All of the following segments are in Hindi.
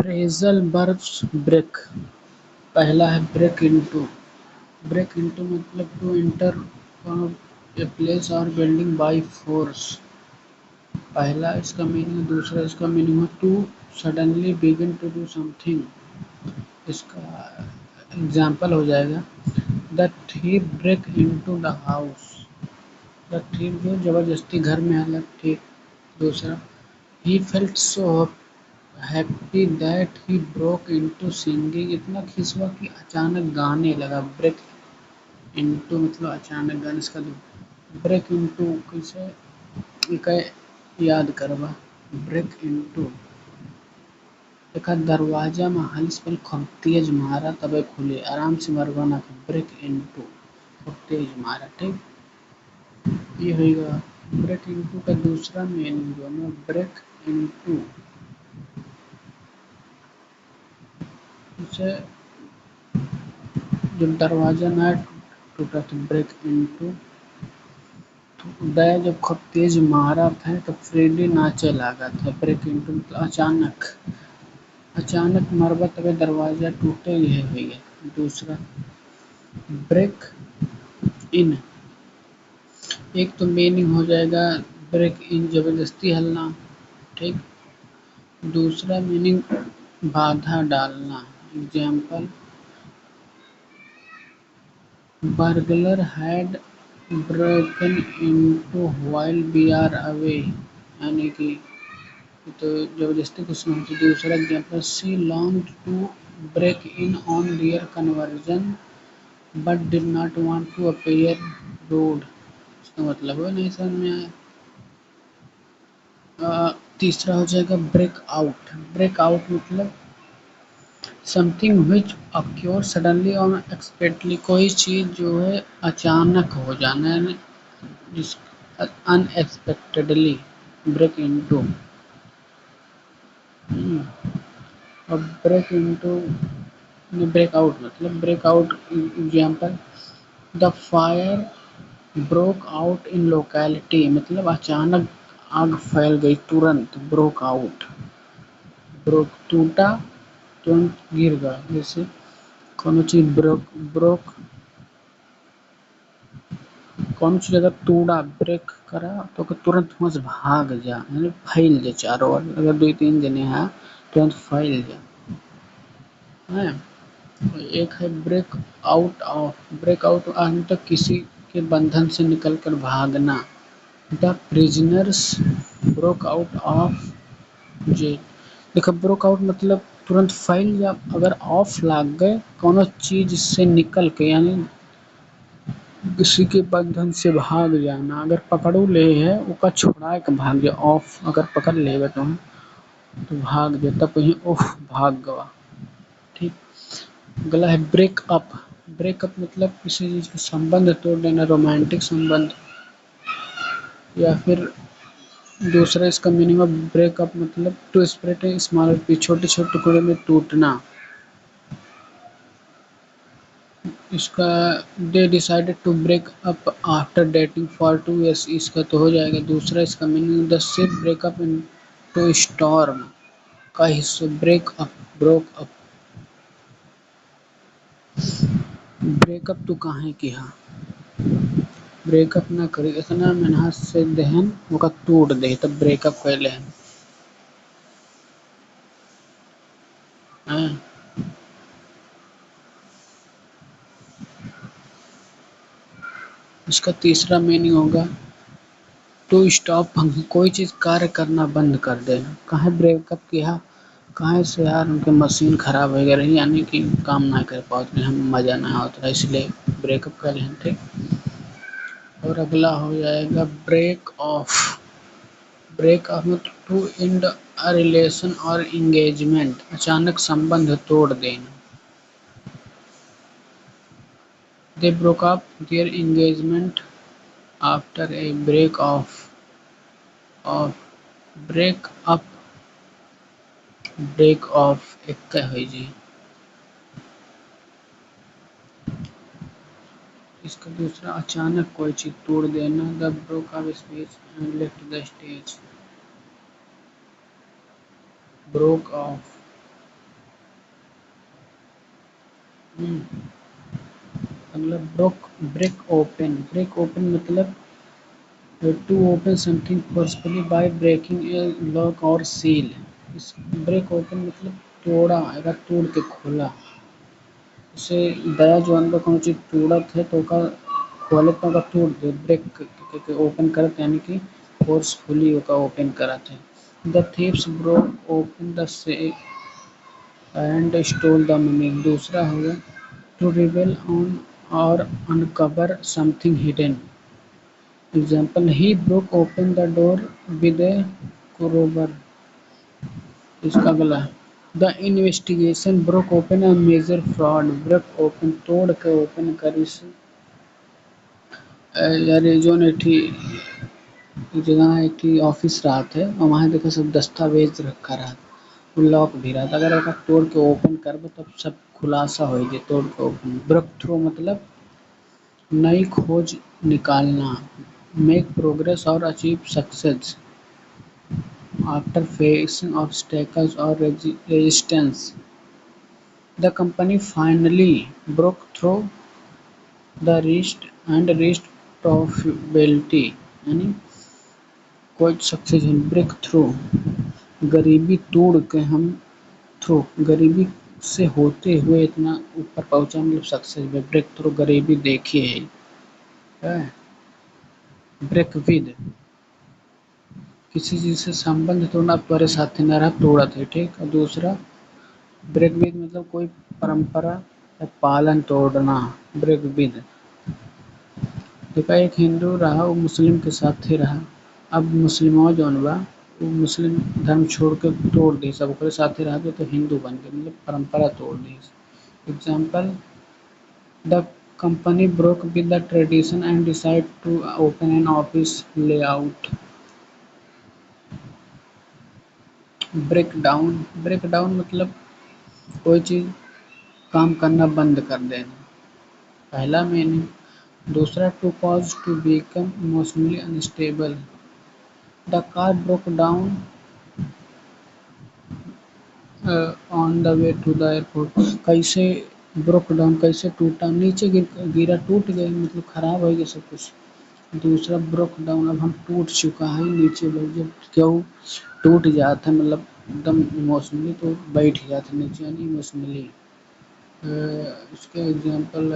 Phrasal verbs break. पहला है ब्रेक इनटू। ब्रेक इनटू मतलब टू एंटर ए प्लेस और बिल्डिंग बाय फोर्स। पहला इसका मीनिंग, दूसरा इसका मीनिंग है to suddenly begin to do something. इसका एग्जाम्पल हो जाएगा the thief break into the house. The thief जो जबरदस्ती घर में आना, ठीक। दूसरा he felt so happy that he broke into singing. इतना खुश हुआ कि अचानक गाने लगा। ब्रेक इनटू मतलब अचानक गाने। इसका ब्रेक इनटू कैसे इका याद करवा। ब्रेक इनटू एका दरवाजा में हल्स पर खूब तेज मारा तबे खुले। आराम से मरवा ना। ब्रेक इनटू खूब तेज मारा, ठीक। ये होगा ब्रेक इनटू का दूसरा मीनिंग जो है ब्रेक इनटू जैसे जब दरवाजा ना टूटा तो ब्रेक इनटू। तो दया जब खूब तेज मारा था तो फ्रेडी नाचे लगा था। ब्रेक इनटू मतलब अचानक। अचानक मरबा तबे दरवाजा टूटे, यह हुई। दूसरा ब्रेक इन, एक तो मीनिंग हो जाएगा ब्रेक इन जबरदस्ती हलना, ठीक। दूसरा मीनिंग बाधा डालना। Example burglar had broken into while we are away. यानी कि तो जबरदस्ती कुछ नहीं होती। दूसरा example she longed to break in on their conversion but did not want to appear rude. इसका मतलब है नहीं समझ में आया। तीसरा हो जाएगा ब्रेक आउट। ब्रेक आउट मतलब समथिंग विच अक्योर सडनली और अनएक्सपेक्टेडली। कोई चीज़ जो है अचानक हो जाना, यानी जिस अनएक्सपेक्टेडली। ब्रेक इनटू और ब्रेक इनटू ब्रेक आउट मतलब break out. Example the fire broke out in locality मतलब अचानक आग फैल गई तुरंत। ब्रोक आउट ब्रोक टूटा, तुरंत गिर गया। जैसे कौन चीज ब्रोक ब्रोक कौन सी जगह टूटा ब्रेक करा तो तुरंत वहाँ से भाग जा, यानी फैल जा चारों ओर। अगर दो तीन जने हैं तुरंत फैल जा है। तो एक है break out of. Break out मतलब किसी के बंधन से निकलकर भागना। The prisoners broke out of jail. देखो ब्रोक आउट मतलब तुरंत फैल जा। अगर ऑफ लाग गए कोनो चीज से निकल के, यानी किसी के बंधन से भाग जाना। अगर पकड़ू ले है ओका छुड़ा के भाग जा। ऑफ अगर पकड़ लेगा तो भाग जा, तब ही ओह भाग गवा, ठीक। अगला है ब्रेक अप। ब्रेकअप मतलब किसी चीज का संबंध तोड़ देना, रोमांटिक संबंध। या फिर दूसरा इसका मीनिंग ऑफ ब्रेकअप मतलब टू स्प्लिट स्मॉलर पीस, छोटे छोटे टुकड़े में टूटना। इसका they decided to break up after dating for 2 years। इसका तो हो जाएगा। दूसरा इसका meaning the ship breakup into storm का हिस्सा। Break up broke up. Breakup तो काहे किया, ब्रेकअप ना करी इतना मेहनत से दहन ओका टूट दे तब ब्रेकअप कैले हैं। इसका तीसरा मीनिंग होगा टू स्टॉप फंक्शन, कोई चीज़ कार्य करना बंद कर देना। काहे ब्रेकअप किया, काहे से यार उनके मशीन खराब हो गई रही, यानी कि काम ना कर पाते हम, मज़ा ना आता इसलिए ब्रेकअप कर लें, ठीक। और अगला हो जाएगा ब्रेक ऑफ। ब्रेक ऑफ मतलब टू एंड अ रिलेशन और इंगेजमेंट, अचानक संबंध तोड़ देना। They broke up their engagement after a break off break up break off एक का है जी। इसका दूसरा अचानक कोई चीज तोड़ देना। The broke off speech and left the stage. Broke off अगला ब्रेक ओपन मतलब to open something forcefully by breaking a lock और सील। इस ब्रेक ओपन मतलब तोड़ा, अगर तोड़ के खोला। जैसे दया जो अंदर कौन चीज तोड़त है तो ओका खोले तो ओका तोड़ दे, ब्रेक के ओपन करत यानी कि फोर्सफुली ओका ओपन करत है। The thieves broke open the safe and stole the money. दूसरा हो गया टू रिवेल ऑन और uncover something hidden. Example he broke open the door with a crowbar. इसका अगला the investigation broke open a major fraud. Break open तोड़ के ओपन करिस यार जो एठी जगह एक ऑफिस रहत है और वहाँ देखो सब दस्तावेज रखा रहा, वो लॉक भी रहा, अगर ओका तोड़ के ओपन करबो तब सब खुलासा हो जाए। तोड़ के ओपन ब्रेक थ्रू मतलब नई खोज निकालना, मेक प्रोग्रेस और achieve success after facing obstacles और resistance. The company finally broke through the reached and reached profitability यानी कोई सक्सेस ब्रेक थ्रू गरीबी तोड़ के हम थ्रू गरीबी से होते हुए इतना ऊपर पहुंचा, मतलब सक्सेस में ब्रेक थ्रू गरीबी देखी है। ब्रेक विद किसी चीज से संबंध तोड़ना, तुम्हारे साथी न रहा तोड़ा थे, ठीक। और दूसरा ब्रेक विद मतलब कोई परंपरा या पालन तोड़ना, ब्रेक विद। देखा एक हिंदू रहा वो मुस्लिम के साथ ही रहा, अब मुस्लिमवा जौन बा वो मुस्लिम धर्म छोड़ के तोड़ दी, सब ओकरे साथे रह तो हिंदू बन गए, मतलब परंपरा तोड़ दी। Example the company broke with the tradition and decided to open an office layout. Break down मतलब कोई चीज़ काम करना बंद कर देना, पहला मीनिंग। दूसरा to cause to become emotionally unstable. The car broke down on the way to the airport. कैसे ब्रोक डाउन कैसे टूटा, नीचे गिरा टूट गए, मतलब खराब हो गया सब कुछ। दूसरा ब्रोक डाउन अब हम टूट चुका है, नीचे लोग जब क्यों टूट जाता है मतलब एकदम इमोशनली तो बैठ जाते नीचे यानी इमोशनली। इसके example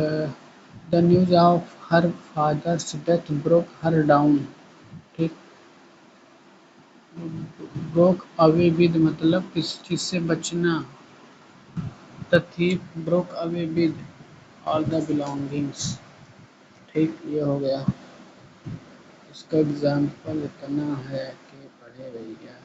the news of her father's death broke her down, ठीक। ब्रोक अवे विद मतलब किसी चीज़ से बचना। The thief broke away with all the belongings, ठीक। ये हो गया, इसका एग्जांपल इतना है कि पढ़े भैया।